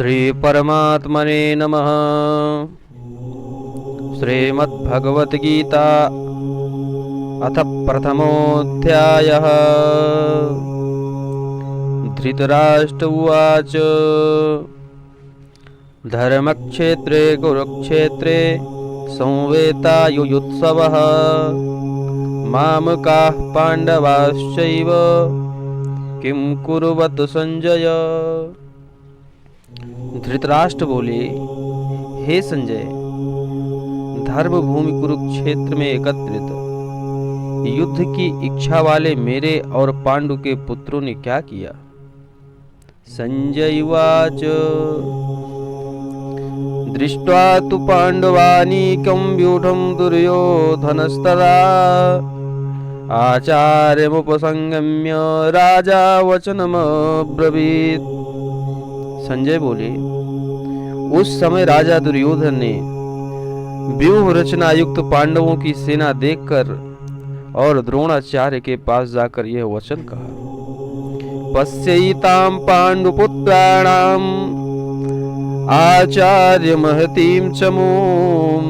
श्री परमात्मने नमः। श्रीमद्भगवद्गीता अथ प्रथमोऽध्यायः। धृतराष्ट्र उवाच धर्मक्षेत्रे कुरुक्षेत्रे संवेतायुयुत्सवः मामकाः पाण्डवाश्चैव किं कुर्वत संजय। धृतराष्ट्र बोले, हे संजय, धर्मभूमि कुरुक्षेत्र में एकत्रित युद्ध की इच्छा वाले मेरे और पांडु के पुत्रों ने क्या किया। संजय उवाच दृष्ट्वा तु पाण्डवानीकं व्यूढं दुर्योधनस्तदा आचार्यमुपसंगम्य राजा वचनमब्रवीत्। संजय बोले, उस समय राजा दुर्योधन ने व्यूह रचना युक्त पांडवों की सेना देखकर और द्रोणाचार्य के पास जाकर यह वचन कहा। पश्यैतां पांडुपुत्राणाम् आचार्य महतीं चमूं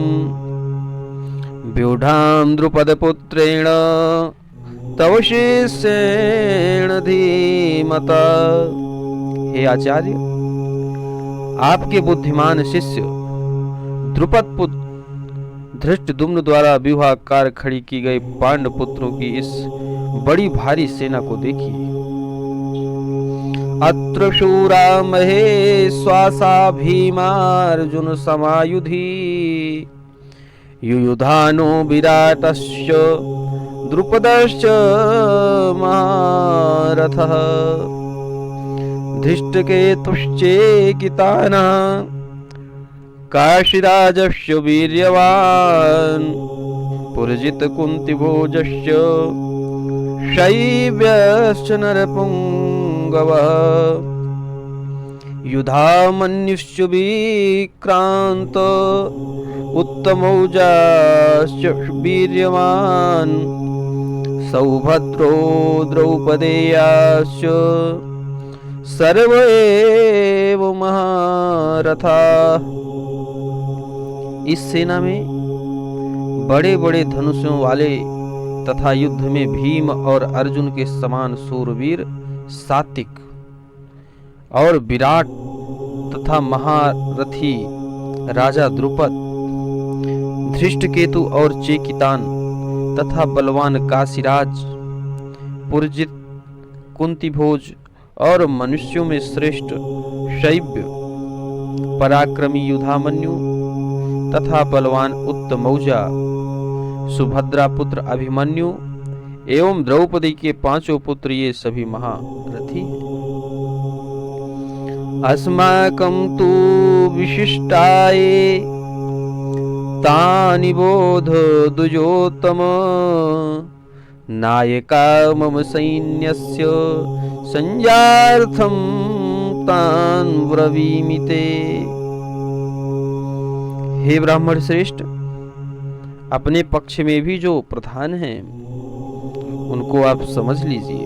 व्यूढां द्रुपदपुत्रेण तव शिष्येण धीमता। हे आचार्य, आपके बुद्धिमान शिष्य द्रुपद पुत्र धृष्टद्युम्न द्वारा व्यूहाकार खड़ी की गई पांडव पुत्रों की इस बड़ी भारी सेना को देखिए। अत्र शूरा महेश्वासा भीमार्जुन समायुधि युयुधानो विराटश्च द्रुपदश्च महारथः धृष्टकेतुश्चेकितानः काशीराजस्य वीर्यवान् पुरजित कुन्तिभोजश्च शैव्यश्च नरपुङ्गवः युधामन्युश्च विक्रान्त उत्तमौजाश्च वीर्यवान् सौभद्रो द्रौपदेयाश्च सर्व एव महारथा। इस सेना में बड़े बड़े धनुषों वाले तथा युद्ध में भीम और अर्जुन के समान सूरवीर सात्विक और विराट तथा महारथी राजा द्रुपद, धृष्टकेतु और चेकितान तथा बलवान काशीराज, पुरजित, कुंतीभोज और मनुष्यों में श्रेष्ठ शैव्य, पराक्रमी युधामन्यु तथा बलवान उत्तमौजा, सुभद्रा पुत्र अभिमन्यु एवं द्रौपदी के पांचों पुत्र, ये सभी महारथी हैं। अस्माकं तु विशिष्टाये तानि बोध दुजोत्तम नायका मम सैन्यस्य संजार्थं तान् ब्रवीमि ते। हे ब्राह्मण श्रेष्ठ, अपने पक्ष में भी जो प्रधान हैं उनको आप समझ लीजिए।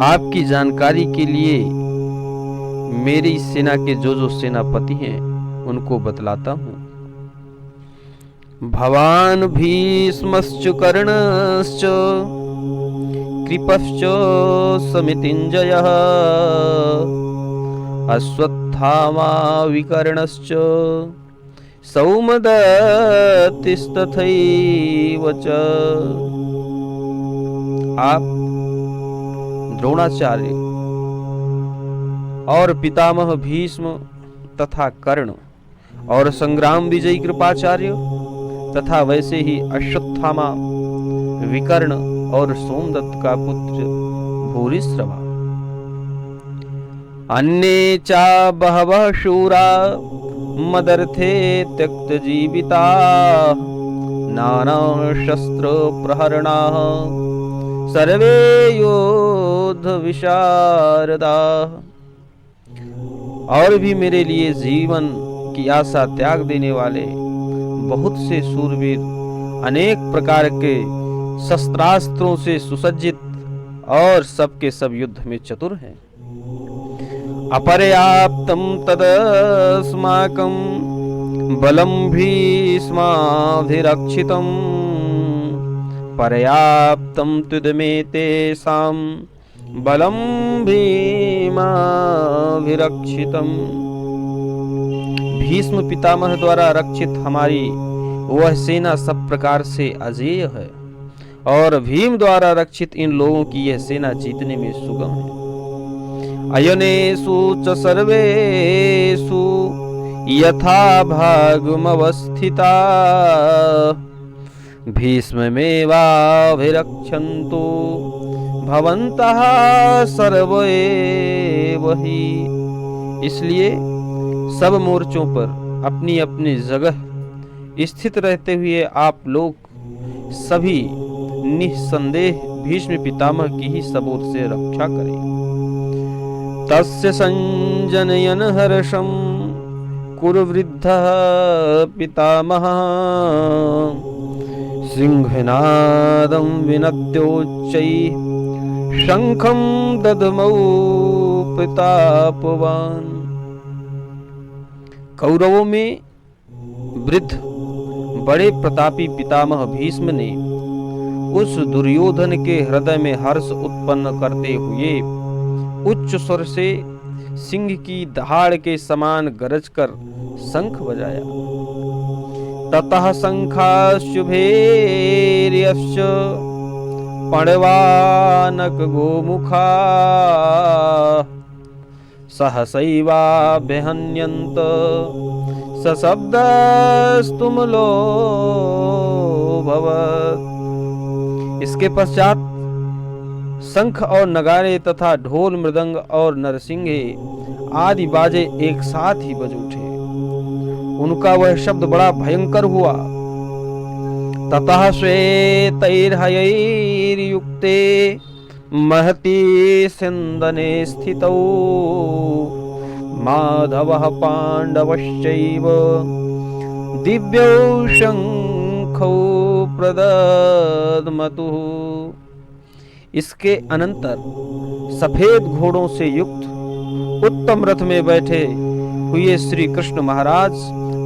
आपकी जानकारी के लिए मेरी सेना के जो सेनापति हैं उनको बतलाता हूँ। भवान् भीष्मश्च कर्णश्च कृपश्च समितिञ्जयः अश्वत्थामा विकर्णश्च सौमदत्तिस्तथैव च। आप द्रोणाचार्य और पितामह भीष्म तथा कर्ण और संग्राम विजयी कृपाचार्य तथा वैसे ही अश्वत्थामा, विकर्ण और सोमदत्त का पुत्र भूरिश्रवा, अन्ये चा बहवः शूरा मदर्थे त्यक्त जीविता नाना शस्त्र प्रहरणाः सर्वे योद्ध विशारदा। और भी मेरे लिए जीवन की आशा त्याग देने वाले बहुत से सूरवीर अनेक प्रकार के शस्त्रास्त्रों से सुसज्जित और सबके सब युद्ध में चतुर हैं। अपर्याप्तं तदस्माकं बलं भीष्माभिरक्षितम् पर्याप्तं तुदमेतेषां बलं भीमाभिरक्षितम्। भीष्म पितामह द्वारा रक्षित हमारी वह सेना सब प्रकार से अजेय है और भीम द्वारा रक्षित इन लोगों की यह सेना जीतने में सुगम है। अयनेषु च सर्वेषु यथा भागमवस्थिता भीष्ममेवाभिरक्षन्तु भवन्तः सर्व एव हि। इसलिए सब मोर्चों पर अपनी अपनी जगह स्थित रहते हुए आप लोग सभी निस्संदेह भीष्म पितामह की ही सब ओर से रक्षा करें। तस्य संजनयन हर्षं कुरुवृद्धः पितामहः सिंहनादं विनद्योच्चैः शंखं दधमौ प्रतापवान्। कौरवों में वृद्ध बड़े प्रतापी पितामह भीष्म ने उस दुर्योधन के हृदय में हर्ष उत्पन्न करते हुए उच्च स्वर से सिंह की दहाड़ के समान गरज कर शंख बजाया। ततः शंखाशुभेर्यश्च पणवानक गोमुखा सहसैवाभ्यहन्यन्त सशब्दस्तुमुलो भवत्। इसके पश्चात शंख और नगारे तथा ढोल मृदंग और नरसिंगे आदि बाजे एक साथ ही बज उठे। उनका वह शब्द बड़ा भयंकर हुआ। ततः श्वेतैर्हयैर्युक्ते महती सिंदने स्थितौ माधवः पांडवश्चैव दिव्यौ शंखौ प्रदद्मतुः। इसके अनंतर सफेद घोड़ों से युक्त उत्तम रथ में बैठे हुए श्री कृष्ण महाराज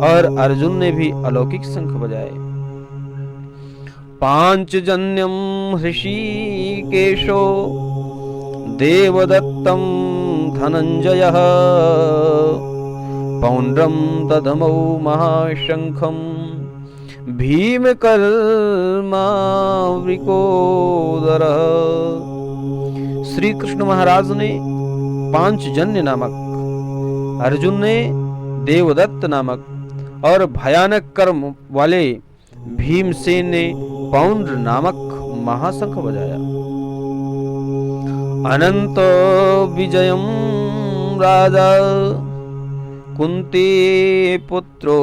और अर्जुन ने भी अलौकिक शंख बजाए। पांचजन्यम हृषिकेशो देवदत्तं धनंजयः पौंड्रम दधमौ महाशंखं भीमकर्मावृकोदरः। श्री कृष्ण महाराज ने पांचजन्य नामक, अर्जुन ने देवदत्त नामक और भयानक कर्म वाले भीमसेन ने पौंड्र नामक महाशंख बजाया। अनंत विजयम राजा कुंती पुत्रो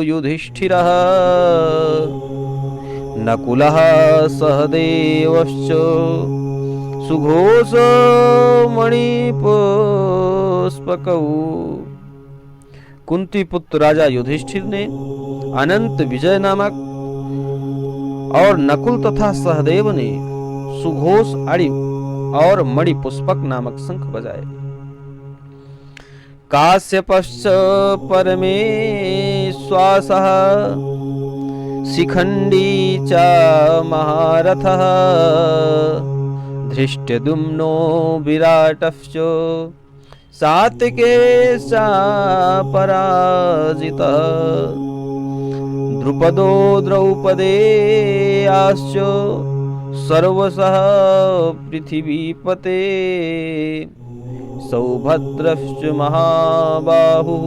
युधिष्ठिरः नकुलः सहदेवश्च सुघोषमणिपुष्पकौ। कुंती पुत्र राजा युधिष्ठिर ने अनंत विजय नामक और नकुल तथा सहदेव ने सुघोष अणि और मणिपुष्पक नामक शंख बजाए। काश्यपश्च परमेश्वासः शिखंडी च महारथः धृष्टद्युम्नो विराटश्च सात्विकेश पराजितः द्रुपदो द्रौपदेयाश्च सर्वशः पृथिवीपते सौभद्रश्च महाबाहुः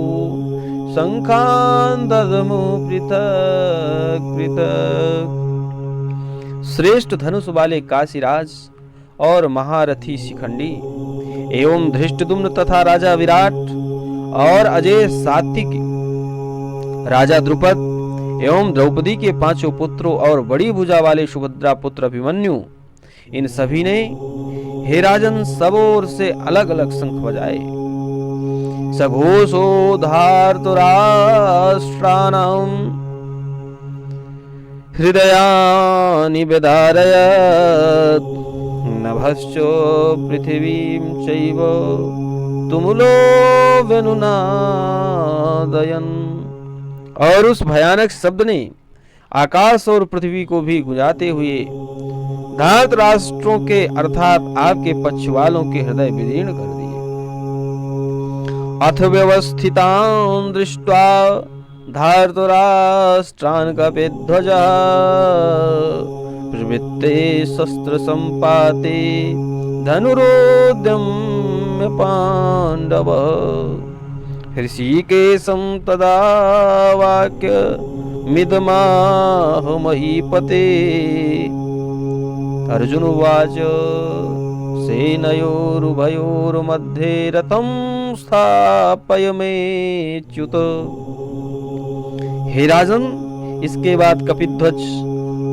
शंखान् ददमु पृथक् पृथक्। श्रेष्ठ धनुष वाले काशीराज और महारथी शिखंडी एवं धृष्टद्युम्न तथा राजा विराट और अजय सात्विकी राजा द्रुपद एवं द्रौपदी के पांचों पुत्रों और बड़ी भुजा वाले सुभद्रा पुत्र अभिमन्यु, इन सभी ने हे राजन सब ओर से अलग अलग शंख बजाए। सघोषो धार्तराष्ट्राणां हृदयानि विदारयत् नभश्च पृथिवीं चैव तुमुलो वेनुनादयन। और उस भयानक शब्द ने आकाश और पृथ्वी को भी गुंजाते हुए धार्तराष्ट्रों के अर्थात आपके पक्ष वालों के हृदय विदीर्ण कर दिए। अथ व्यवस्थितान् दृष्ट्वा धार्तराष्ट्रान् कपिध्वजः प्रवृत्ते शस्त्र संपाते धनुरोद्यम्य पांडव। ऋषिकेशं तदा वाक्य मिदमाह महीपते। अर्जुन उवाच सेनयोरुभयोर्मध्ये रथं स्थापय मेच्युत। हे राजन, इसके बाद कपिध्वज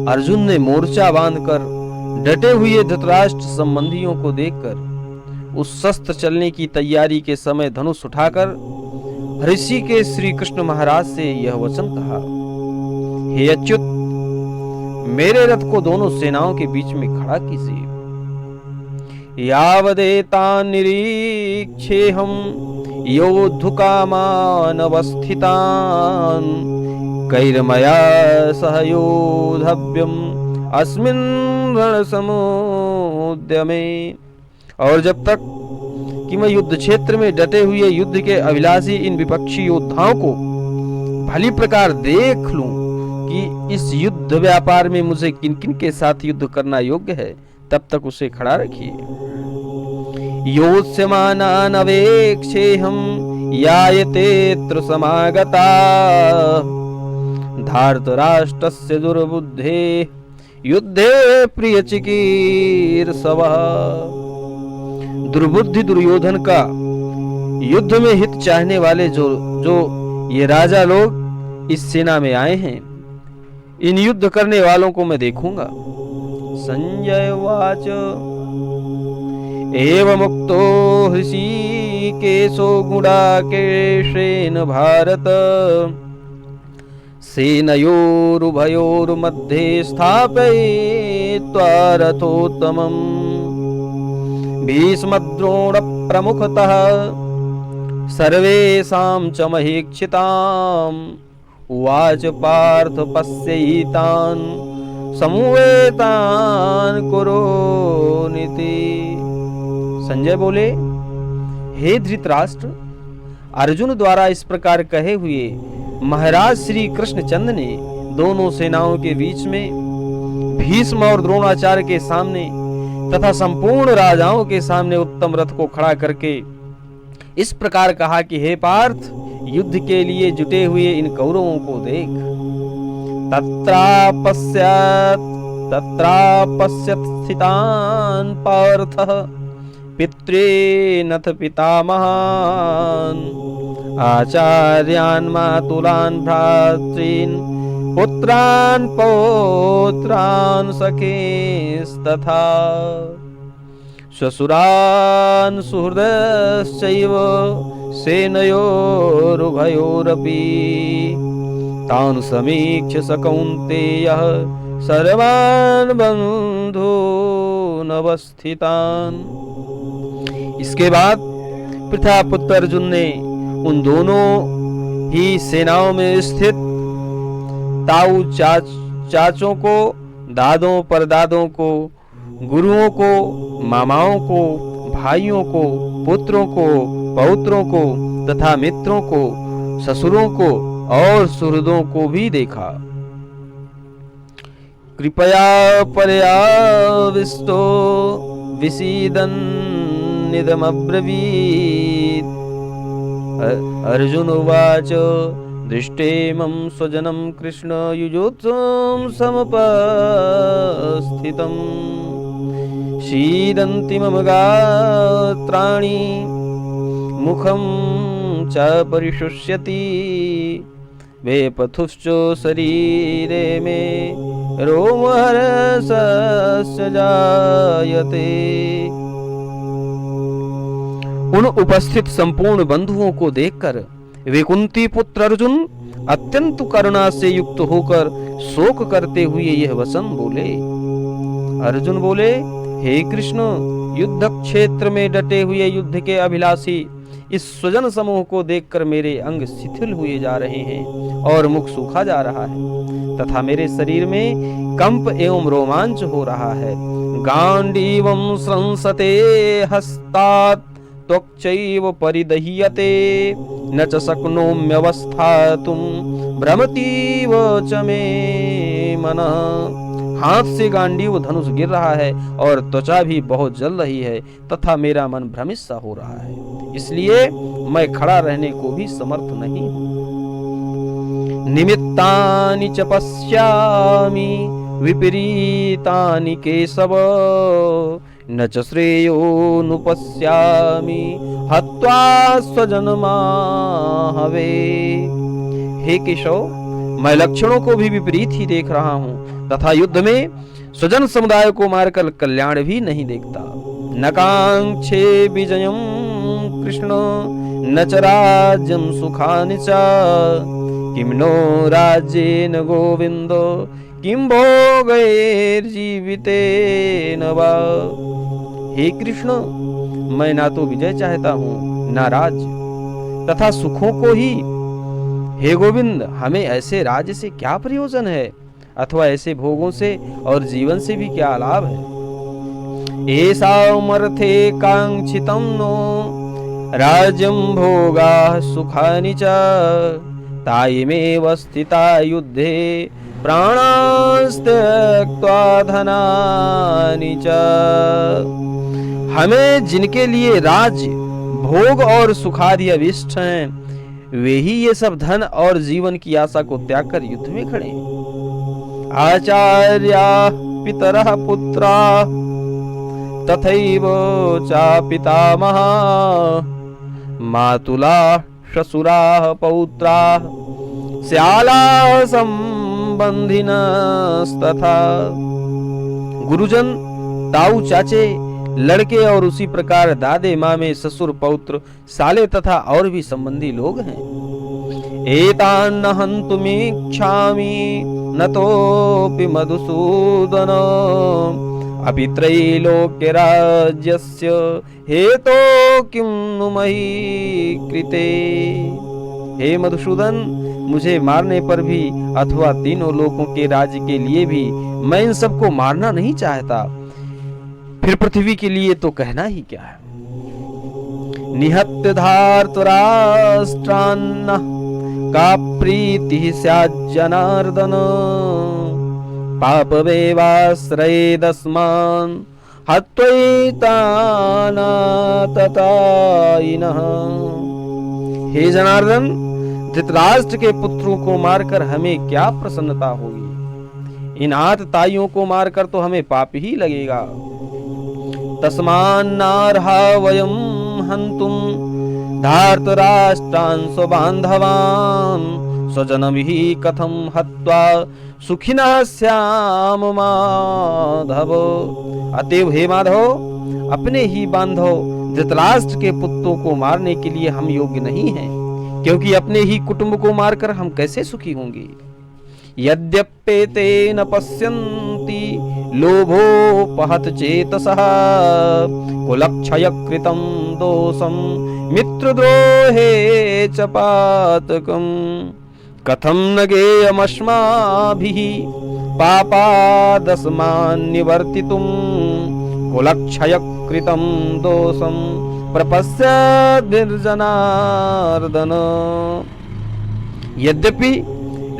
अर्जुन ने मोर्चा बांधकर डटे हुए धृतराष्ट्र संबंधियों को देखकर उस शस्त्र चलने की तैयारी के समय धनुष उठाकर ऋषि के श्री कृष्ण महाराज से यह वचन कहा, हे अच्युत, मेरे रथ को दोनों सेनाओं के बीच में खड़ा कीजिए। यावदेतान् निरीक्षेऽहं योद्धुकामान् अवस्थितान् कैर्मया सह योद्धव्यम् अस्मिन् रणसमुद्यमे। और जब तक कि मैं युद्ध क्षेत्र में डटे हुए युद्ध के अभिलाषी इन विपक्षी योद्धाओं को भली प्रकार देख लूं कि इस युद्ध व्यापार में मुझे किन किन के साथ युद्ध करना योग्य है, तब तक उसे खड़ा रखिए। योत्स्यमानान् अवेक्षेऽहं यायतेऽत्र समागता धार्तराष्ट्रस्य दुर्बुद्धे युद्धे प्रियचिकीर्षवः। दुर्बुद्धि दुर्योधन का युद्ध में हित चाहने वाले जो ये राजा लोग इस सेना में आए हैं, इन युद्ध करने वालों को मैं देखूंगा। संजय वाच एवमुक्तो हृषीकेशो गुडाकेशेन भारत सेनयोरुभयोर्मध्ये स्थापयित्वा रथोत्तमम् भीष्मद्रोण प्रमुखतः सर्वेषां च महीक्षिताम् उवाच पार्थ पश्यैतान् समूहेतान् कुरुनिति। संजय बोले, हे धृतराष्ट्र, अर्जुन द्वारा इस प्रकार कहे हुए महाराज श्री कृष्णचंद्र ने दोनों सेनाओं के बीच में भीष्म और द्रोणाचार्य के सामने तथा संपूर्ण राजाओं के सामने उत्तम रथ को खड़ा करके इस प्रकार कहा कि हे पार्थ, युद्ध के लिए जुटे हुए इन कौरवों को देख। तत्रापश्यत् स्थितान् पार्थः पितॄनथ पितामहान् आचार्यान् मातुलान् भ्रातॄन् पुत्रान् पौत्रान् सखींस्तथा श्वशुरान् सुहृदश्चैव सेनयोरुभयोरपि तान् समीक्ष्य स कौन्तेयः सर्वान् बन्धून् अवस्थितान्। इसके बाद प्रथापुत्र अर्जुन ने उन दोनों ही सेनाओं में स्थित ताऊ चाचों को, दादों परदादों को, गुरुओं को, मामाओं को, भाइयों को, पुत्रों को, पौत्रों को तथा मित्रों को, ससुरों को और सुहृदों को भी देखा। कृपया पर्याविष्टो विसीदन्निदमब्रवीत्। अर्जुन उवाच दृष्टेमं स्वजनं कृष्ण युजोत्सं समुपस्थितं शीदन्ति मम गात्राणि मुखं च परिशुष्यति वेपथुश्च शरीरे मे रोमहर्षस्य जायते। उन उपस्थित संपूर्ण बंधुओं को देखकर वे कुंती पुत्र अर्जुन अत्यंत करुणा से युक्त होकर शोक करते हुए यह वचन बोले। अर्जुन बोले, हे कृष्ण, युद्ध क्षेत्र में डटे हुए युद्ध के अभिलाषी इस स्वजन समूह को देखकर मेरे अंग शिथिल हुए जा रहे हैं और मुख सूखा जा रहा है तथा मेरे शरीर में कंप एवं रोमांच हो रहा है। गांडीवं स्रंसते हस्तात् त्वक्चैव परिदह्यते न च शक्नोम्यवस्थातुं भ्रमतीव च मे मनः। हाथ से गांडीव धनुष गिर रहा है और त्वचा भी बहुत जल रही है तथा मेरा मन भ्रमित सा हो रहा है, इसलिए मैं खड़ा रहने को भी समर्थ नहीं हूं। निमित्तानि च पश्यामि विपरीतानि केशव न च श्रेयोनुपश्यामि हत्वा स्वजनमाहवे। हे केशव, मैं लक्षणों को भी विपरीत ही देख रहा हूँ तथा युद्ध में स्वजन समुदाय को मारकर कल्याण भी नहीं देखता। न कांक्षे विजयं कृष्ण न च राज्यं सुखानि च किं नो राज्येन गोविंद किं भोगैर्जीवितेन वा। हे कृष्ण, मैं ना तो विजय चाहता हूँ ना राज्य तथा सुखों को ही। हे गोविंद, हमें ऐसे राज्य से क्या प्रयोजन है अथवा ऐसे भोगों से और जीवन से भी क्या लाभ है। एषामर्थे कांक्षितं नो राज्यं भोगाः सुखानि च तायमेव स्थिता युद्धे प्राणास्त्यक्त्वा धनानि च। हमें जिनके लिए राज्य भोग और सुखादि अभिष्ट हैं वे ही ये सब धन और जीवन की आशा को त्याग कर युद्ध में खड़े हैं। आचार्या पितरः पुत्रा तथैव चा पितामहा मातुला श्वशुराः पौत्राः स्याला संबंधिनस्तथा। गुरुजन, ताऊ चाचे, लड़के और उसी प्रकार दादे मामे ससुर पौत्र साले तथा और भी संबंधी लोग हैं। एतान्न हन्तुमिच्छामि न तोऽपि मधुसूदन अपि त्रैलोक्य राज्यस्य हेतो किं नु मयि कृते। हे मधुसूदन, मुझे मारने पर भी अथवा तीनों लोकों के राज्य के लिए भी मैं इन सबको मारना नहीं चाहता, फिर पृथ्वी के लिए तो कहना ही क्या है। निहत्य धार्तराष्ट्रान्न का प्रीति स्याज्जनार्दन पापमेवाश्रयेदस्मान् हत्वैतानाततायिनः। हे जनार्दन, धृतराष्ट्र के पुत्रों को मारकर हमें क्या प्रसन्नता होगी। इन आतताइयों को मारकर तो हमें पाप ही लगेगा। तस्मान्नार्हा वयं हन्तुं धार्तराष्ट्रान् स्वबान्धवान् स्वजनभिः कथं हत्वा सुखिनः स्याम माधव। अतएव हे माधव, अपने ही बांधव धृतराष्ट्र के पुत्रों को मारने के लिए हम योग्य नहीं हैं, क्योंकि अपने ही कुटुंब को मारकर हम कैसे सुखी होंगे। यद्यप्येते न पश्यन्ति लोभोपहत चेतसः कुलक्षयकृतं दोषं मित्रद्रोहे च पातकम् कथं न गेयमस्माभिः पापादस्मान् निवर्तितुं कुलक्षयकृतं दोषं प्रपश्यद्भिर्जनार्दन। यद्यपि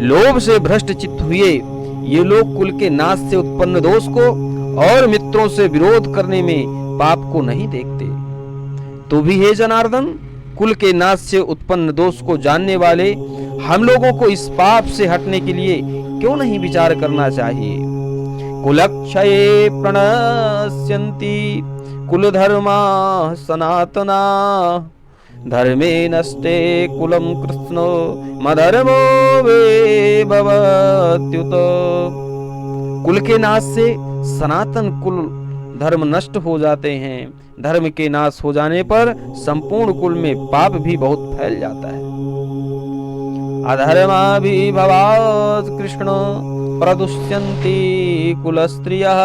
लोभ से भ्रष्ट चित्त हुए ये लोग कुल के नाश से उत्पन्न दोष को और मित्रों से विरोध करने में पाप को नहीं देखते, तो भी हे जनार्दन, कुल के नाश से उत्पन्न दोष को जानने वाले हम लोगों को इस पाप से हटने के लिए क्यों नहीं विचार करना चाहिए। कुलक्षये प्रणश्यन्ति कुलधर्मा सनातना धर्मे नष्टे कुलम कृष्ण मधर्मो वे भवत्युत। कुल के नाश से सनातन कुल धर्म नष्ट हो जाते हैं। धर्म के नाश हो जाने पर संपूर्ण कुल में पाप भी बहुत फैल जाता है। अधर्माभिभवात् कृष्ण प्रदुष्यन्ति कुलस्त्रियः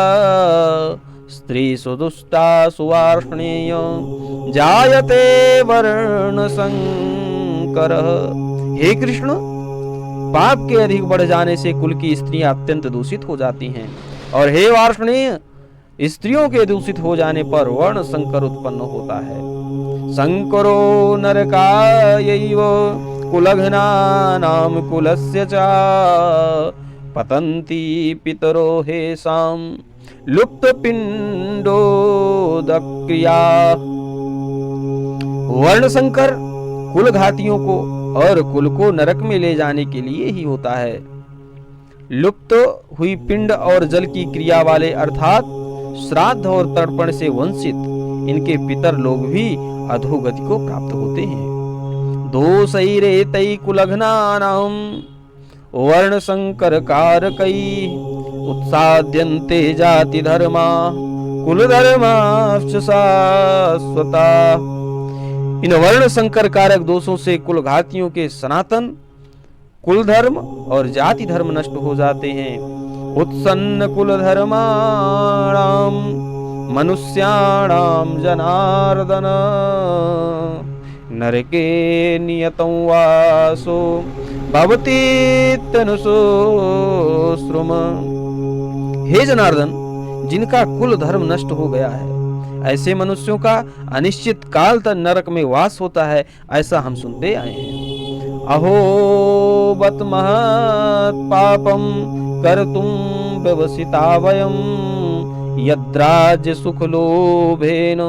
स्त्री सुदुष्टा सुवार्ष्णेय जायते वर्ण संकर। हे कृष्ण, पाप के अधिक बढ़ जाने से कुल की स्त्रियां अत्यंत दूषित हो जाती हैं, और हे वार्ष्णेय, स्त्रियों के दूषित हो जाने पर वर्ण संकर उत्पन्न होता है। संकरो नरकायैव कुलघ्नानां कुलस्य च पतन्ति पितरो हेषां लुप्तपिण्डोदक्रिया। वर्ण संकर कुल घातियों को और कुल को नरक में ले जाने के लिए ही होता है। लुप्त हुई पिंड और जल की क्रिया वाले अर्थात श्राद्ध और तर्पण से वंचित इनके पितर लोग भी अधोगति को प्राप्त होते हैं। दोषैरेतै कुलघ्नानां वर्ण संकर कारकै उत्साद्यन्ते जाति धर्मा कुल धर्माश्च शाश्वता। इन वर्ण संकर कारक दोषों से कुल घातियों के सनातन कुल धर्म और जाति धर्म नष्ट हो जाते हैं। उत्सन्न कुल धर्माणाम मनुष्याणाम जनार्दन नरके नियतं वासो भवतीत्यनुसोश्रुम। हे जनार्दन, जिनका कुल धर्म नष्ट हो गया है, ऐसे मनुष्यों का अनिश्चित काल तक नरक में वास होता है, ऐसा हम सुनते आए हैं। अहो बत महत् पापम कर्तुं व्यवसिता वयं यद्राज्य सुख लोभेन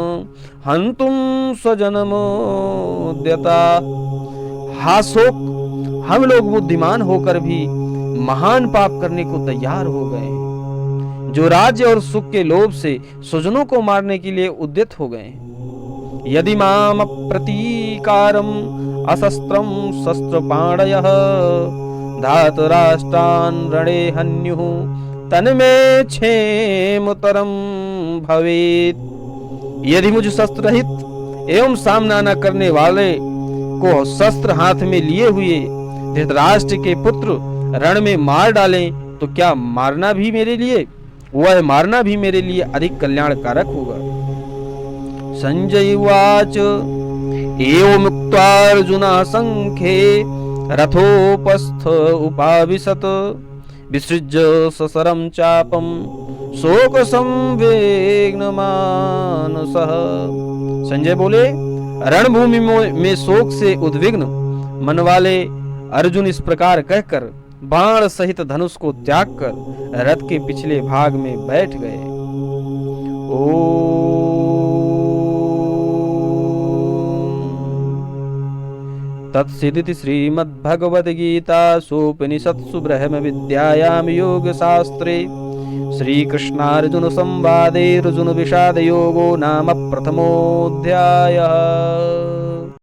हन्तुं स्वजनमोद्यता। हा शोक, हम लोग बुद्धिमान होकर भी महान पाप करने को तैयार हो गए हैं, जो राज्य और सुख के लोभ से स्वजनों को मारने के लिए उद्यत हो गए हैं। यदि माम प्रतीकारम अशस्त्रम शस्त्रपाणयः धातराष्ट्रान् रणे हन्युः तन्मे क्षेमतरम भवेत्। यदि मुझ शस्त्र रहित एवं सामना न करने वाले को शस्त्र हाथ में लिए हुए धृतराष्ट्र के पुत्र रण में मार डालें, तो क्या मारना भी मेरे लिए अधिक कल्याणकारक होगा। संजय उवाच एवमुक्त्वा अर्जुनः संख्ये रथोपस्थ उपाविशत् विसृज्य ससरं चापं शोक संवेग्नमानसः। संजय बोले, रणभूमि में शोक से उद्विग्न मन वाले अर्जुन इस प्रकार कहकर बाण सहित धनुष को त्याग कर रथ के पिछले भाग में बैठ गए। तत्सिदिति श्रीमद्भगवद्गीतासूपनिषत्सु ब्रह्म विद्यायां योगशास्त्रे श्रीकृष्णार्जुन संवादे अर्जुन विषाद योगो नाम प्रथमोऽध्यायः।